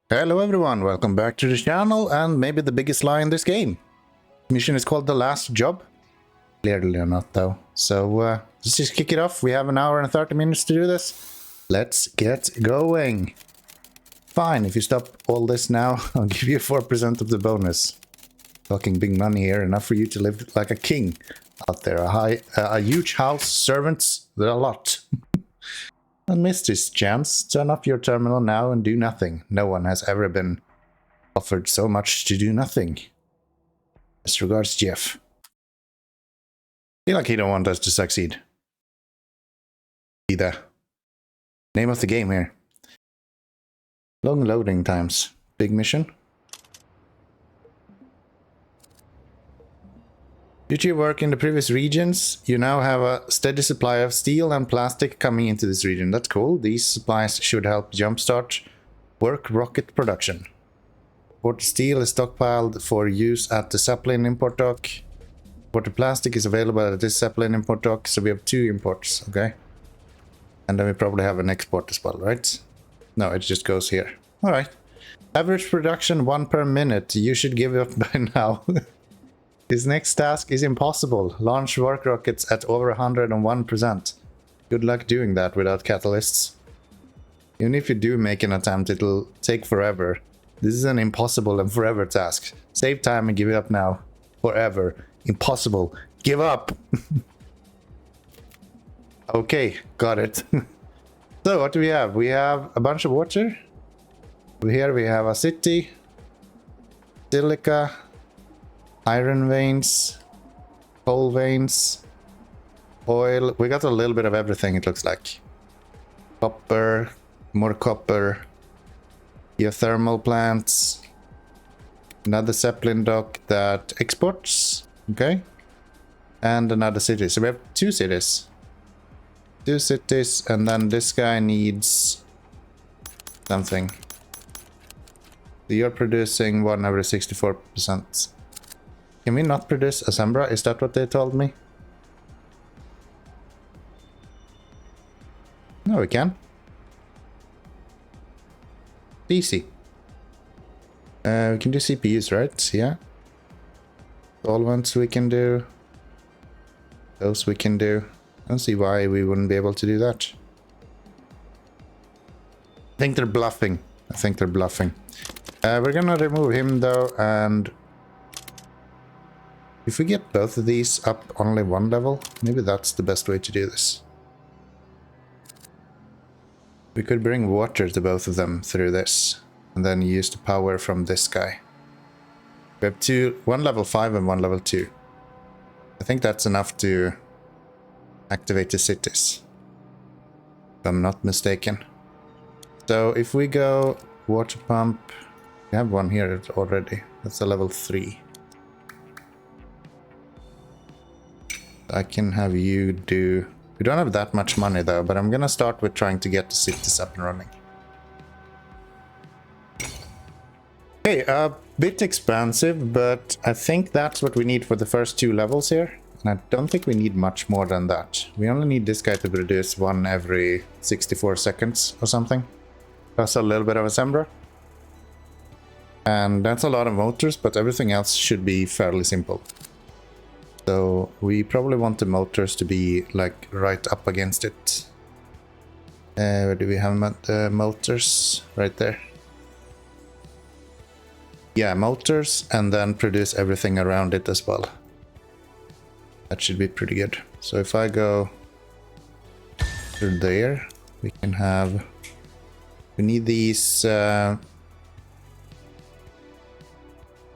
Hello everyone, welcome back to the channel and maybe the biggest lie in this game. Mission is called The Last Job. Clearly not though. So let's just kick it off. We have an hour and 30 minutes to do this. Let's get going. Fine, if you stop all this now, I'll give you 4% of the bonus. Talking big money here, enough for you to live like a king out there. A huge house, servants, there are a lot. Don't miss this chance. Turn off your terminal now and do nothing. No one has ever been offered so much to do nothing. Best regards, Jeff. Feel like he don't want us to succeed. Be the name of the game here. Long loading times. Big mission. Due to your work in the previous regions, you now have a steady supply of steel and plastic coming into this region. That's cool. These supplies should help jumpstart work rocket production. Water steel is stockpiled for use at the Zeppelin import dock. Water plastic is available at this Zeppelin import dock, so we have 2 imports, okay? And then we probably have an export as well, right? No, it just goes here. Alright. Average production 1 per minute. You should give it up by now. This next task is impossible. Launch work rockets at over 101%. Good luck doing that without catalysts. Even if you do make an attempt, it'll take forever. This is an impossible and forever task. Save time and give it up now. Forever. Impossible. Give up! Okay, got it. So what do we have? We have a bunch of water. Here we have a city. Silica. Iron veins, coal veins, oil. We got a little bit of everything, it looks like. Copper, more copper, geothermal plants, another Zeppelin dock that exports, okay, and another city. So we have 2 cities. 2 cities, and then this guy needs something. So you're producing 1 every 64%. Can we not produce Asembra? Is that what they told me? No, we can. PC. We can do CPUs, right? Yeah. Solvents we can do. Those we can do. I don't see why we wouldn't be able to do that. I think they're bluffing. We're gonna remove him though, and if we get both of these up only 1 level, maybe that's the best way to do this. We could bring water to both of them through this, and then use the power from this guy. We have 1 level 5 and 1 level 2. I think that's enough to activate the cities, if I'm not mistaken. So if we go water pump, we have 1 here already. That's a level 3. I can have you do... We don't have that much money though, but I'm gonna start with trying to get the cities up and running. Okay, a bit expansive, but I think that's what we need for the first 2 levels here. And I don't think we need much more than that. We only need this guy to produce 1 every 64 seconds or something. Plus a little bit of Assembler. And that's a lot of motors, but everything else should be fairly simple. So we probably want the motors to be like right up against it. Where do we have the motors? Right there. Yeah, motors, and then produce everything around it as well. That should be pretty good. So if I go through there, we can have... We need these...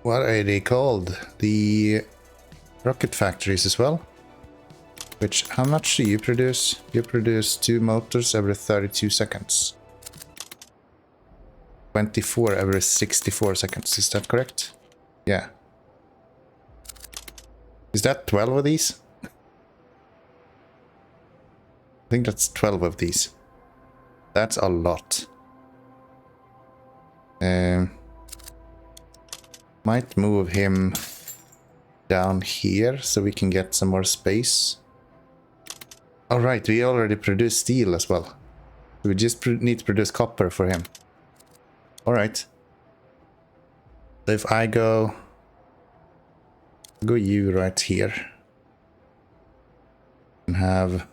what are they called? The... rocket factories as well. Which, how much do you produce? You produce 2 motors every 32 seconds. 24 every 64 seconds, is that correct? Yeah. Is that 12 of these? I think that's 12 of these. That's a lot. Might move him down here so we can get some more space. Alright, we already produced steel as well. We just need to produce copper for him. Alright. So if I go you right here and have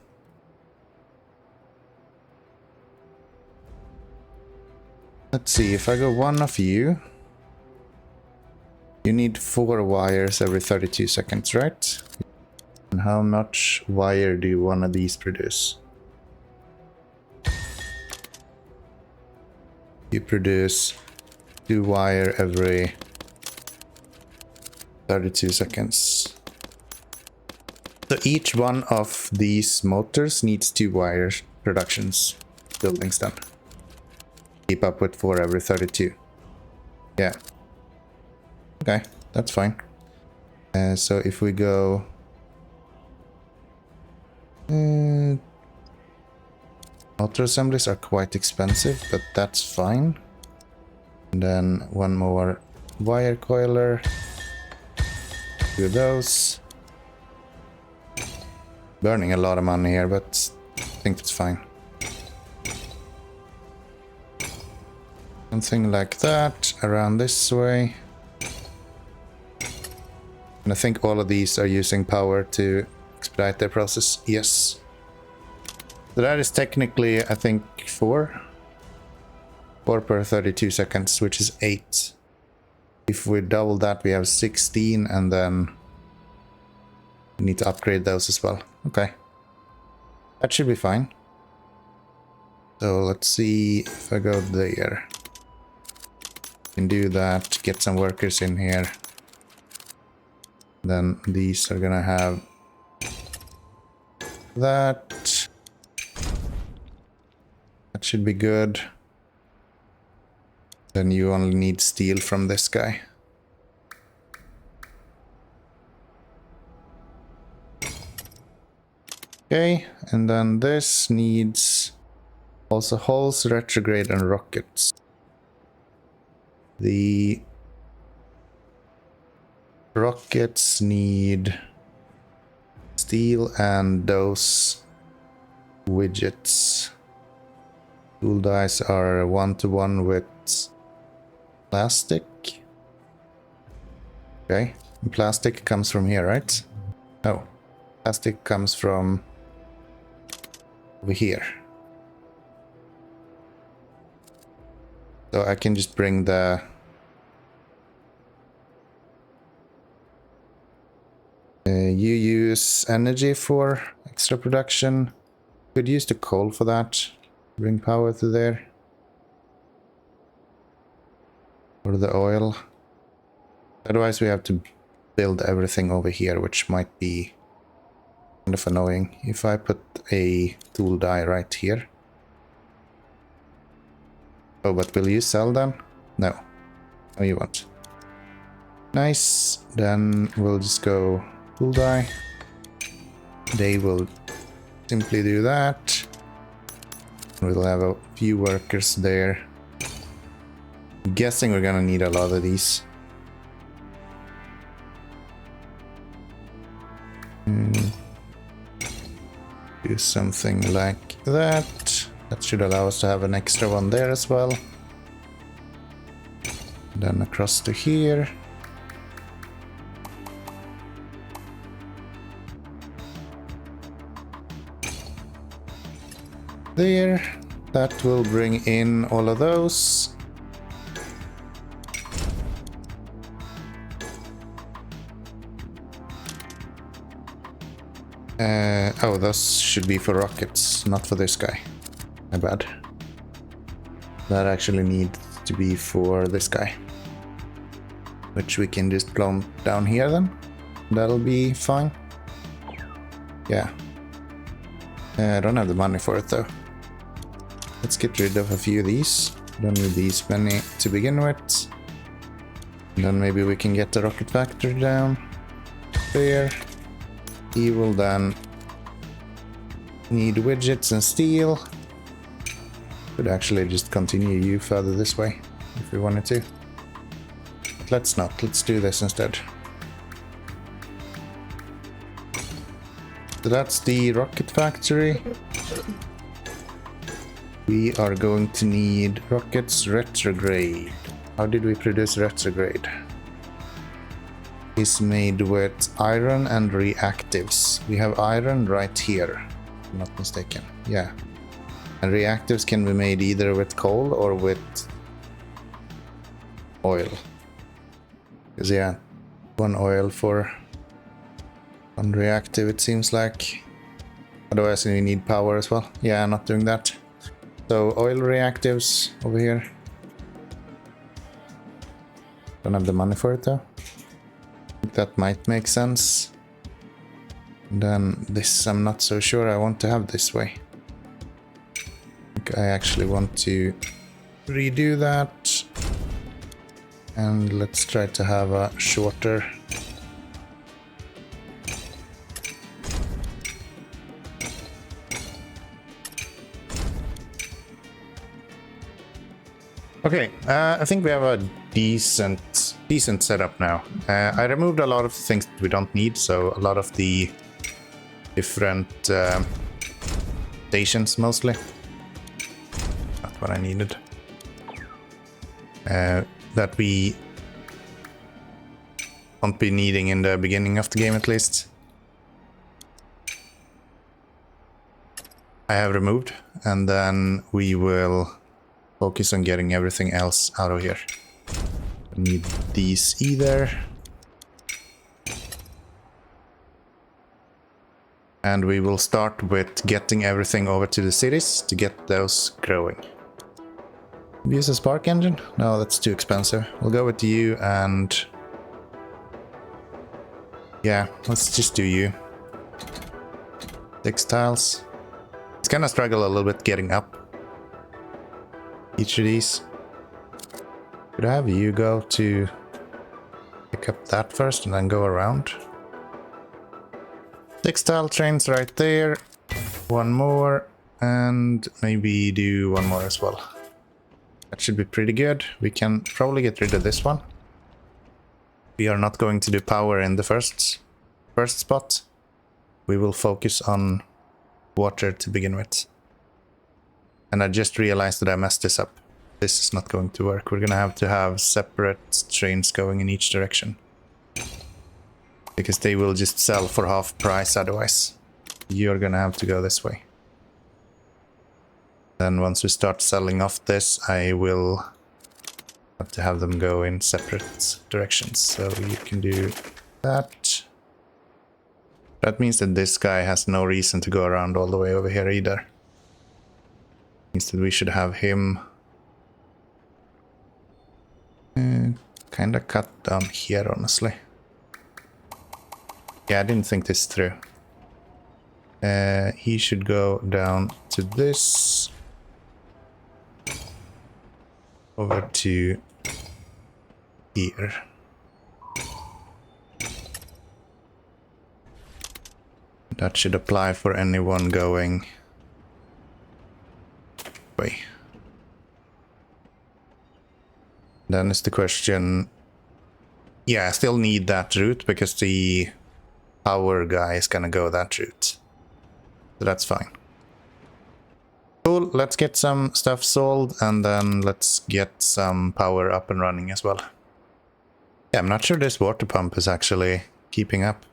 let's see, if I go one of you, you need 4 wires every 32 seconds, right? And how much wire do one of these produce? You produce 2 wire every 32 seconds. So each one of these motors needs 2 wire productions buildings done. Keep up with 4 every 32. Yeah. Okay, that's fine. So if we go... motor assemblies are quite expensive, but that's fine. And then one more wire coiler. Do those. Burning a lot of money here, but I think it's fine. Something like that around this way. And I think all of these are using power to expedite their process. Yes. So that is technically, I think, 4 per 32 seconds, which is 8. If we double that, we have 16, and then we need to upgrade those as well. Okay. That should be fine. So let's see if I go there. Can do that, get some workers in here. Then these are gonna have that. That should be good. Then you only need steel from this guy. Okay, and then this needs also hulls, retrograde, and rockets. The rockets need steel and those widgets. Tool dies are 1-to-1 with plastic. Okay, and plastic comes from here, right? Oh, plastic comes from over here. So I can just bring the you use energy for extra production. Could use the coal for that. Bring power to there. Or the oil. Otherwise we have to build everything over here, which might be kind of annoying. If I put a tool die right here. Oh, but will you sell them? No. No, you won't. Nice. Then we'll just go tool die. They will simply do that. We'll have a few workers there. I'm guessing we're gonna need a lot of these. Do something like that. That should allow us to have an extra one there as well. Then across to here. There. That will bring in all of those. Oh, those should be for rockets, not for this guy. My bad. That actually needs to be for this guy. Which we can just plump down here then. That'll be fine. Yeah. I don't have the money for it though. Let's get rid of a few of these. Don't need these many to begin with. And then maybe we can get the rocket factory down there. He will then need widgets and steel. Could actually just continue you further this way if we wanted to. But let's not. Let's do this instead. So that's the rocket factory. We are going to need rockets retrograde. How did we produce retrograde? Is made with iron and reactives. We have iron right here, if I'm not mistaken. Yeah. And reactives can be made either with coal or with oil. Because yeah, one oil for one reactive it seems like. Otherwise we need power as well. Yeah, I'm not doing that. So oil reactives over here. Don't have the money for it though. I think that might make sense. And then this I'm not so sure I want to have this way. I think I actually want to redo that. And let's try to have a shorter. Okay, I think we have a decent setup now. I removed a lot of things that we don't need, so a lot of the different stations mostly. Not what I needed. That we won't be needing in the beginning of the game at least. I have removed, and then we will focus on getting everything else out of here. Don't need these either. And we will start with getting everything over to the cities to get those growing. Use a spark engine? No, that's too expensive. We'll go with you and... yeah, let's just do you. Textiles. It's gonna struggle a little bit getting up each of these. Could I have you go to pick up that first and then go around? Textile trains right there. One more, and maybe do one more as well. That should be pretty good. We can probably get rid of this one. We are not going to do power in the first spot. We will focus on water to begin with. And I just realized that I messed this up. This is not going to work. We're gonna have to have separate trains going in each direction. Because they will just sell for half price otherwise. You're gonna have to go this way. Then once we start selling off this, I will have to have them go in separate directions. So you can do that. That means that this guy has no reason to go around all the way over here either. Instead we should have him kind of cut down here, honestly. Yeah, I didn't think this through. He should go down to this. Over to here. That should apply for anyone going way. Then is the question, yeah, I still need that route because the power guy is gonna go that route. So that's fine. Cool, let's get some stuff sold and then let's get some power up and running as well. Yeah, I'm not sure this water pump is actually keeping up.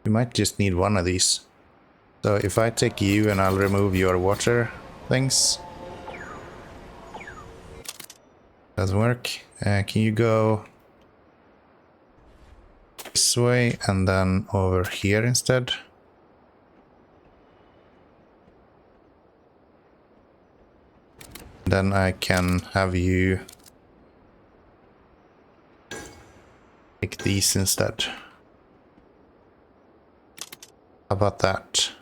We might just need one of these. So if I take you and I'll remove your water things. Doesn't work. Can you go this way and then over here instead? Then I can have you take these instead. How about that?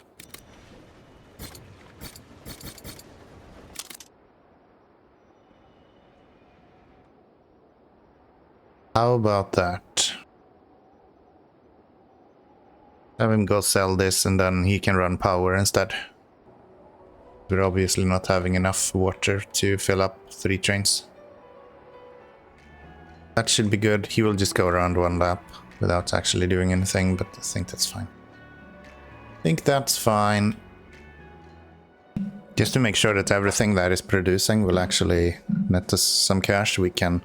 How about that? Have him go sell this and then he can run power instead. We're obviously not having enough water to fill up 3 trains. That should be good. He will just go around one lap without actually doing anything, but I think that's fine. I think that's fine. Just to make sure that everything that is producing will actually net us some cash, we can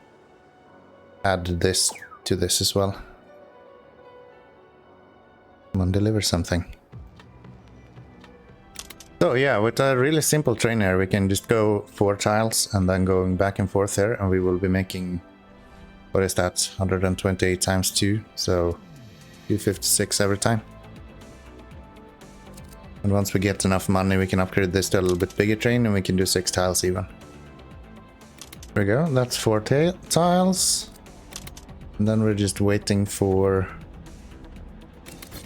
add this to this as well. Come on, deliver something. So yeah, with a really simple train here, we can just go 4 tiles and then going back and forth here, and we will be making, what is that, 128 times 2, so 256 every time. And once we get enough money, we can upgrade this to a little bit bigger train, and we can do 6 tiles even. There we go, that's 4 tiles. And then we're just waiting for...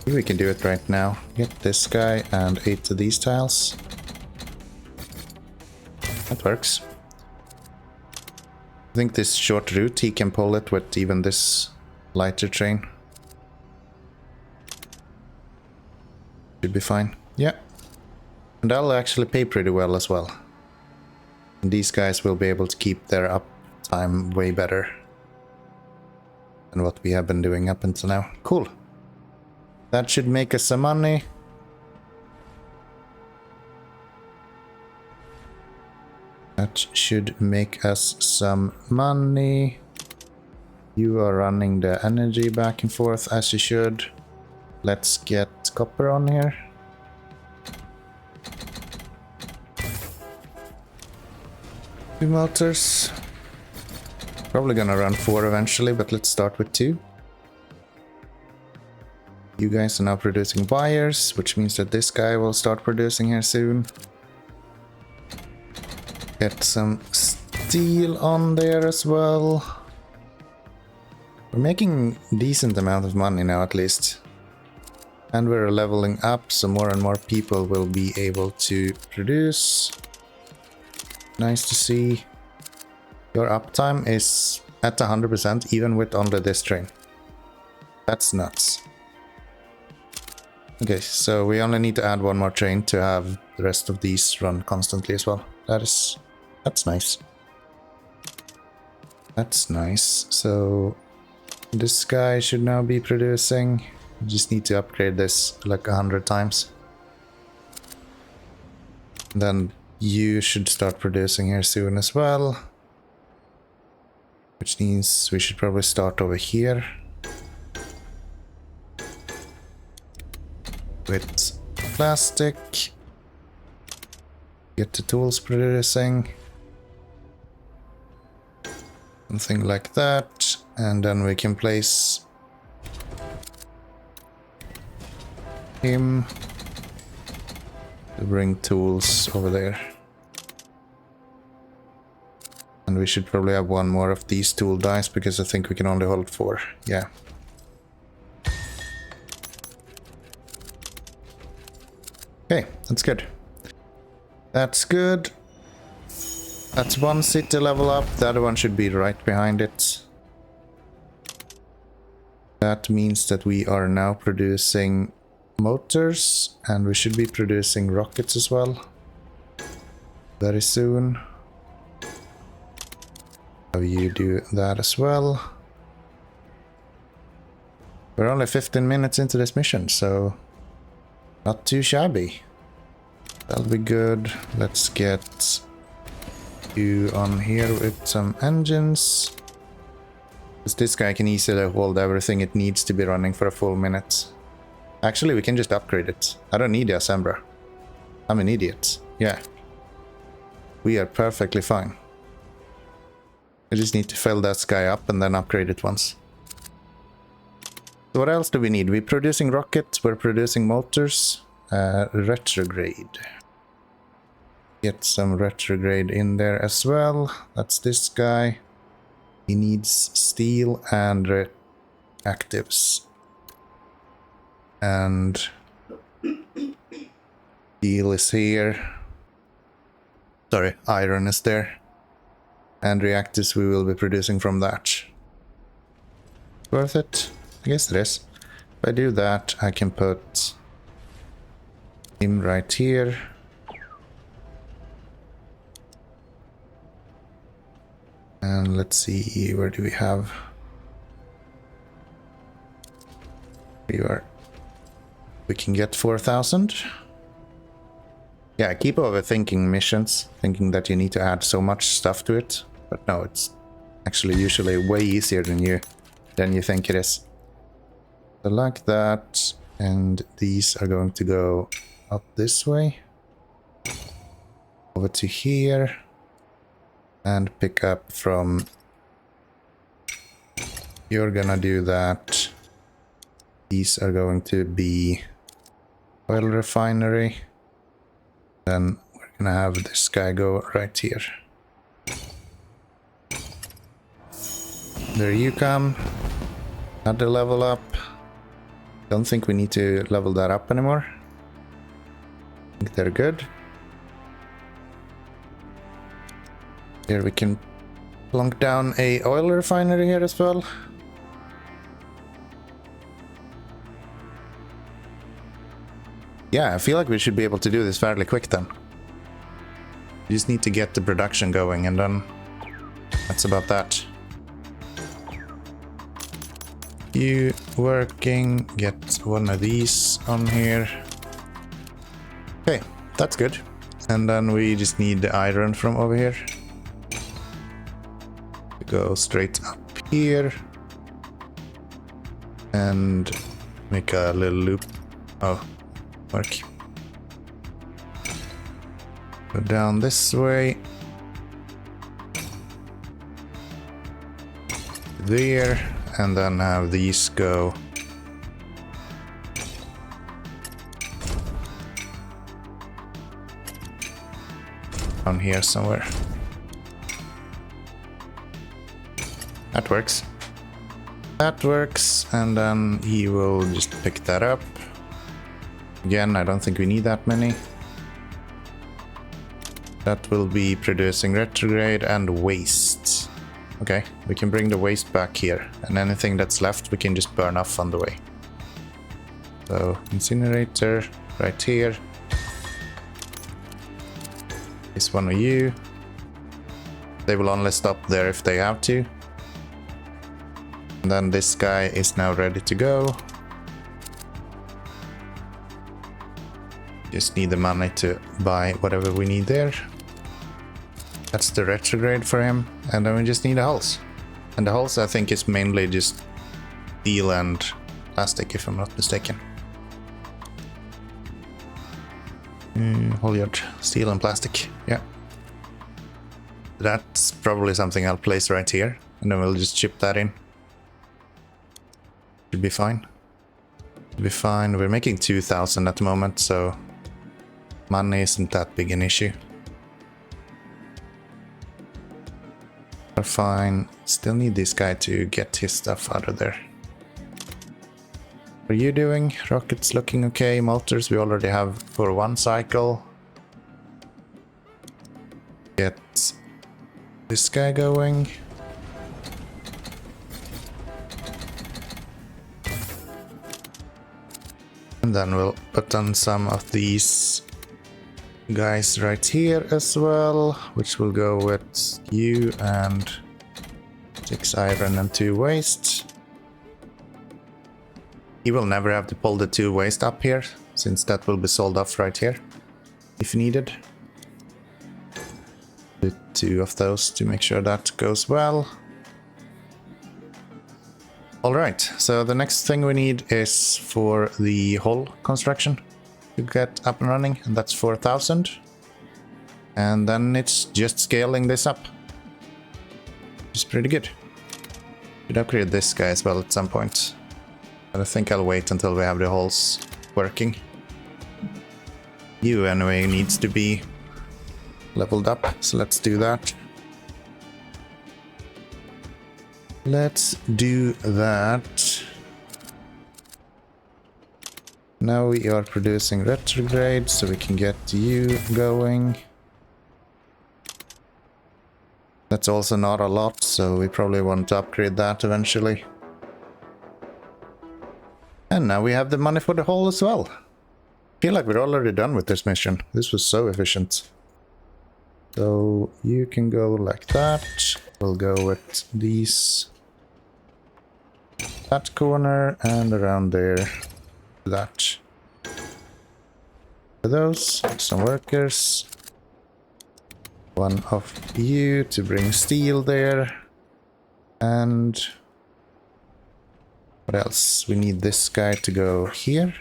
we can do it right now. Get this guy and 8 of these tiles. That works. I think this short route, he can pull it with even this lighter train. Should be fine. Yeah. And that'll actually pay pretty well as well. And these guys will be able to keep their uptime way better than what we have been doing up until now. Cool. That should make us some money. That should make us some money. You are running the energy back and forth as you should. Let's get copper on here. Two motors. Probably gonna run 4 eventually, but let's start with 2. You guys are now producing wires, which means that this guy will start producing here soon. Get some steel on there as well. We're making a decent amount of money now at least. And we're leveling up, so more and more people will be able to produce. Nice to see. Your uptime is at 100% even with only this train. That's nuts. Okay, so we only need to add 1 more train to have the rest of these run constantly as well. That's nice. That's nice. So this guy should now be producing. We just need to upgrade this like 100 times. Then you should start producing here soon as well. Which means we should probably start over here. With plastic. Get the tools producing. Something like that. And then we can place him to bring tools over there. And we should probably have 1 more of these tool dice because I think we can only hold 4. Yeah. Okay, that's good. That's good. That's 1 city level up. The other one should be right behind it. That means that we are now producing motors, and we should be producing rockets as well. Very soon. Have you do that as well. We're only 15 minutes into this mission, so not too shabby. That'll be good. Let's get you on here with some engines. Because this guy can easily hold everything it needs to be running for a full minute. Actually, we can just upgrade it. I don't need the assembler. I'm an idiot. Yeah. We are perfectly fine. I just need to fill that guy up and then upgrade it once. So what else do we need? We're producing rockets, we're producing motors. Retrograde. Get some retrograde in there as well. That's this guy. He needs steel and reactives. And steel is here. Sorry, iron is there. And reactives we will be producing from that. Worth it? I guess it is. If I do that, I can put him right here. And let's see, where do we have? We can get 4,000. Yeah, I keep overthinking missions, thinking that you need to add so much stuff to it. But no, it's Actually, usually way easier than you think it is. So like that, and these are going to go up this way, over to here, and pick up from. You're gonna do that. These are going to be oil refinery. Then we're gonna have this guy go right here. There you come. Add the level up. Don't think we need to level that up anymore. I think they're good. Here we can plunk down a oil refinery here as well. Yeah, I feel like we should be able to do this fairly quick then. We just need to get the production going, and then that's about that. You working, get one of these on here. Okay, that's good. And then we just need the iron from over here. Go straight up here. And make a little loop. Oh, work. Go down this way. There. And then have these go on here somewhere. That works. That works, and then he will just pick that up. Again, I don't think we need that many. That will be producing retrograde and waste. Okay, we can bring the waste back here, and anything that's left we can just burn off on the way. So, incinerator right here. This one of you. They will only stop there if they have to. And then this guy is now ready to go. Just need the money to buy whatever we need there. That's the retrograde for him. And then we just need the hulls. And the hulls I think is mainly just steel and plastic, if I'm not mistaken. Halyard, steel and plastic, yeah. That's probably something I'll place right here. And then we'll just chip that in. Should be fine. Should be fine. We're making 2,000 at the moment, so money isn't that big an issue. We're fine. Still need this guy to get his stuff out of there. What are you doing? Rockets looking okay. Motors we already have for one cycle. Get this guy going. And then we'll put on some of these guys right here as well, which will go with you and 6 iron and 2 waste. He will never have to pull the 2 waste up here, since that will be sold off right here if needed. Do 2 of those to make sure that goes well. Alright, so the next thing we need is for the hull construction to get up and running, and that's 4,000. And then it's just scaling this up, which is pretty good. Should upgrade this guy as well at some point, but I think I'll wait until we have the hulls working. You anyway needs to be leveled up, so let's do that. Let's do that. Now we are producing retrograde, so we can get you going. That's also not a lot, so we probably want to upgrade that eventually. And now we have the money for the hull as well. I feel like we're already done with this mission. This was so efficient. So you can go like that. We'll go with these. That corner and around there. That. Those, some workers. One of you to bring steel there. And what else? We need this guy to go here.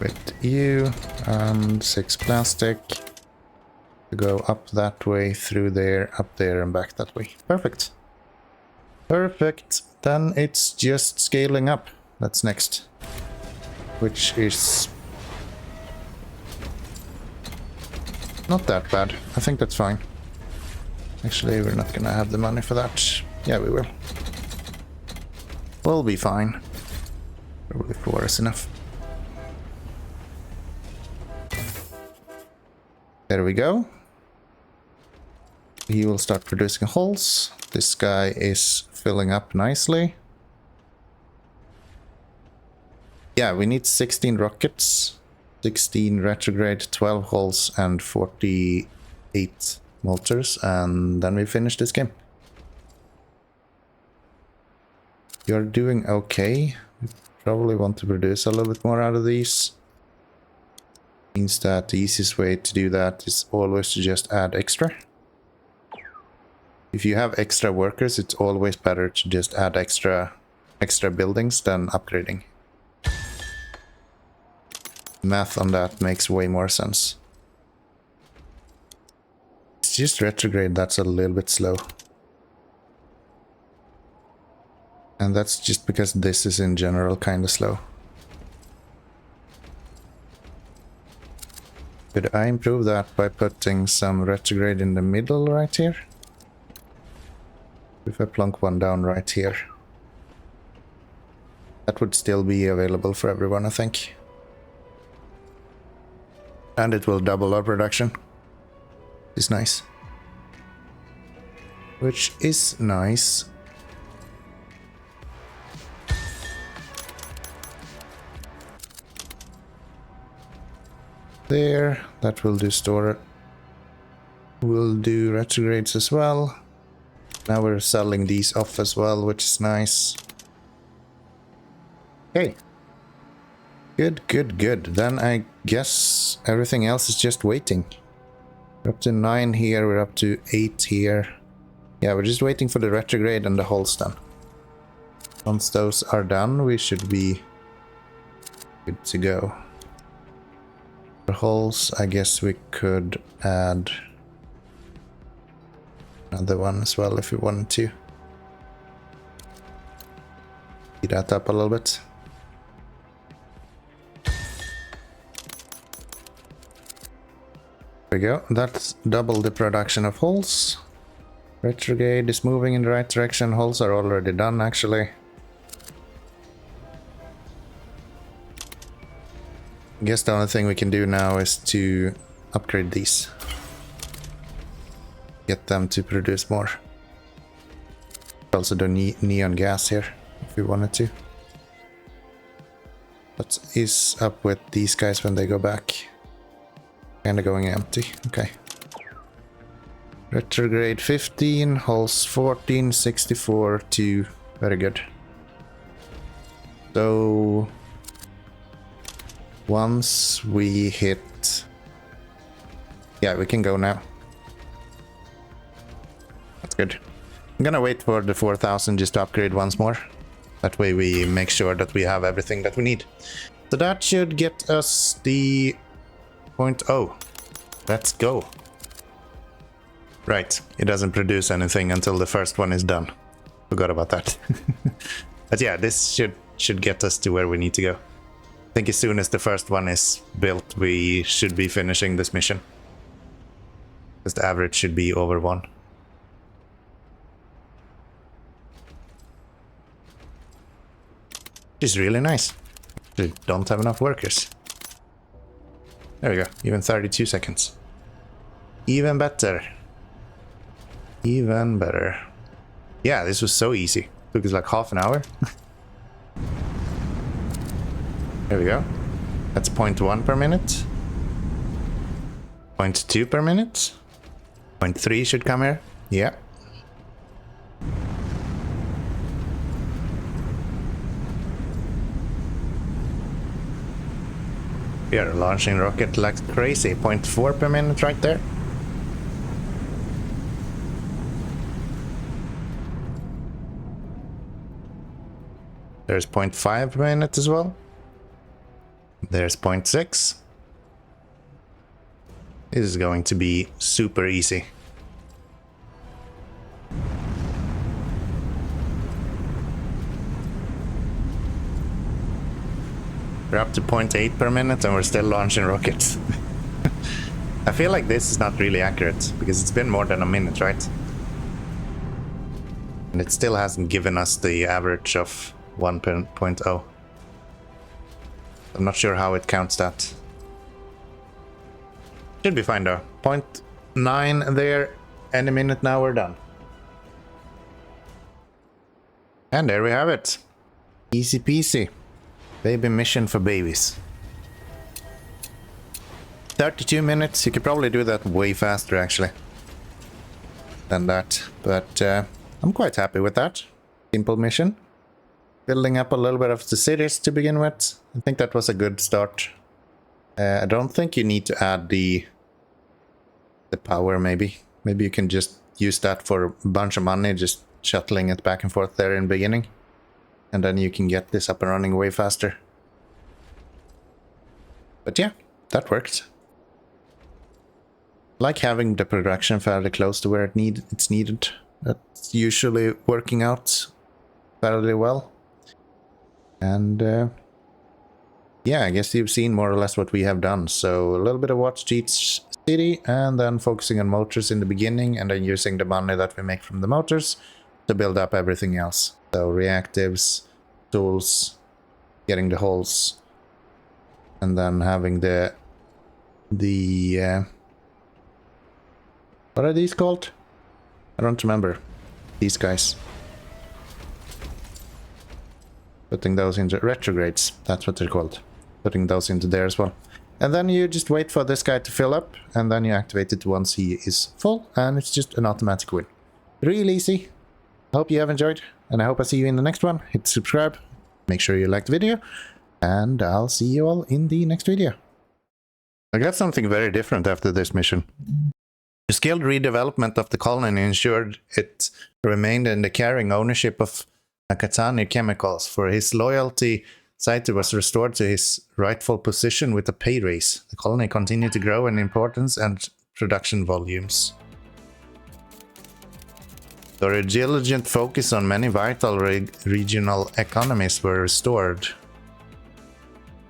With you and 6 plastic to go up that way, through there, up there, and back that way. Perfect. Perfect. Then it's just scaling up. That's next. Which is not that bad. I think that's fine. Actually, we're not gonna have the money for that. Yeah, we will. We'll be fine. Probably 4 is enough. There we go. He will start producing holes. This guy is filling up nicely. Yeah, we need 16 rockets, 16 retrograde, 12 holes, and 48 mortars, and then we finish this game. You're doing okay. We probably want to produce a little bit more out of these. Means that the easiest way to do that is always to just add extra. If you have extra workers, it's always better to just add extra buildings than upgrading. Math on that makes way more sense. It's just retrograde that's a little bit slow. And that's just because this is in general kind of slow. Could I improve that by putting some retrograde in the middle right here? If I plunk one down right here. That would still be available for everyone, I think. And it will double our production. It's nice. Which is nice. There, that will do store. We'll do retrogrades as well. Now we're selling these off as well, which is nice. Okay. Good, good, good. Then I guess everything else is just waiting. We're up to 9 here, we're up to 8 here. Yeah, we're just waiting for the retrograde and the holes done. Once those are done, we should be good to go. For holes, I guess we could add another one as well if we wanted to. Speed that up a little bit. There we go. That's double the production of holes. Retrograde is moving in the right direction. Holes are already done, actually. I guess the only thing we can do now is to upgrade these. Get them to produce more. Also do neon gas here, if we wanted to. What is up with these guys when they go back? Kinda going empty, okay. Retrograde 15, holes 14, 64, 2. Very good. So once we hit... Yeah, we can go now. That's good. I'm gonna wait for the 4000 just to upgrade once more. That way we make sure that we have everything that we need. So that should get us the 0.0. Let's go. Right, it doesn't produce anything until the first one is done. Forgot about that. But yeah, this should get us to where we need to go. I think as soon as the first one is built, we should be finishing this mission. Because the average should be over 1. Which is really nice. We don't have enough workers. There we go, even 32 seconds. Even better. Even better. Yeah, this was so easy. Took us like half an hour. There we go. That's 0.1 per minute. 0.2 per minute. 0.3 should come here. Yeah. We are launching rocket like crazy. 0.4 per minute right there. There's 0.5 per minute as well. There's 0.6. This is going to be super easy. We're up to 0.8 per minute and we're still launching rockets. I feel like this is not really accurate because it's been more than a minute, right? And it still hasn't given us the average of 1.0. I'm not sure how it counts that. Should be fine though. 0.9 there. Any minute now we're done. And there we have it. Easy peasy. Baby mission for babies. 32 minutes. You could probably do that way faster actually than that. But I'm quite happy with that. Simple mission. Building up a little bit of the cities to begin with. I think that was a good start. I don't think you need to add the power maybe. Maybe you can just use that for a bunch of money, just shuttling it back and forth there in the beginning. And then you can get this up and running way faster. But yeah, that worked. Like having the production fairly close to where it's needed. That's usually working out fairly well. And yeah, I guess you've seen more or less what we have done. So a little bit of watch each city and then focusing on motors in the beginning and then using the money that we make from the motors to build up everything else. So reactives, tools, getting the holes, and then having the what are these called? I don't remember. These guys. Putting those into retrogrades, that's what they're called. Putting those into there as well. And then you just wait for this guy to fill up, and then you activate it once he is full, and it's just an automatic win. Real easy. I hope you have enjoyed, and I hope I see you in the next one. Hit subscribe, make sure you like the video, and I'll see you all in the next video. I got something very different after this mission. The skilled redevelopment of the colony ensured it remained in the carrying ownership of Nakatani Chemicals. For his loyalty, Saito was restored to his rightful position with a pay raise. The colony continued to grow in importance and production volumes. The diligent focus on many vital regional economies were restored,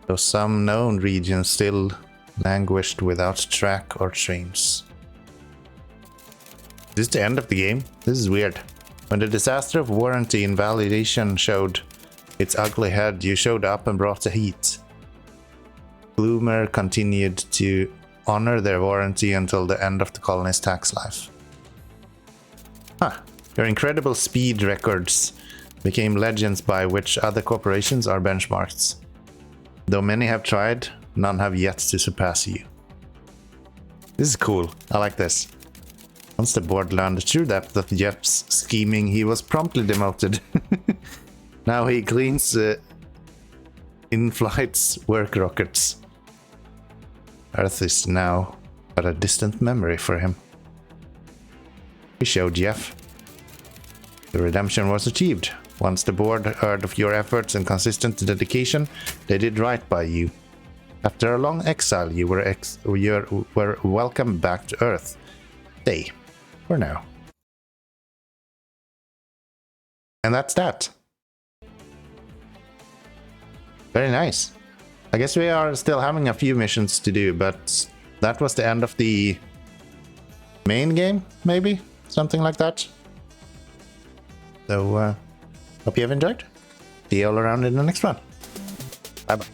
though some known regions still languished without track or trains. Is this the end of the game? This is weird. When the disaster of warranty invalidation showed its ugly head, you showed up and brought the heat. Bloomer continued to honor their warranty until the end of the colony's tax life. Huh. Your incredible speed records became legends by which other corporations are benchmarked. Though many have tried, none have yet to surpass you. This is cool. I like this. Once the board learned the true depth of Jeff's scheming, he was promptly demoted. Now he cleans in-flight's work rockets. Earth is now but a distant memory for him. We showed Jeff. The redemption was achieved. Once the board heard of your efforts and consistent dedication, they did right by you. After a long exile, you were welcomed back to Earth. Stay. For now. And that's that. Very nice. I guess we are still having a few missions to do, but that was the end of the main game, maybe? Something like that. So, hope you have enjoyed. See you all around in the next one. Bye bye.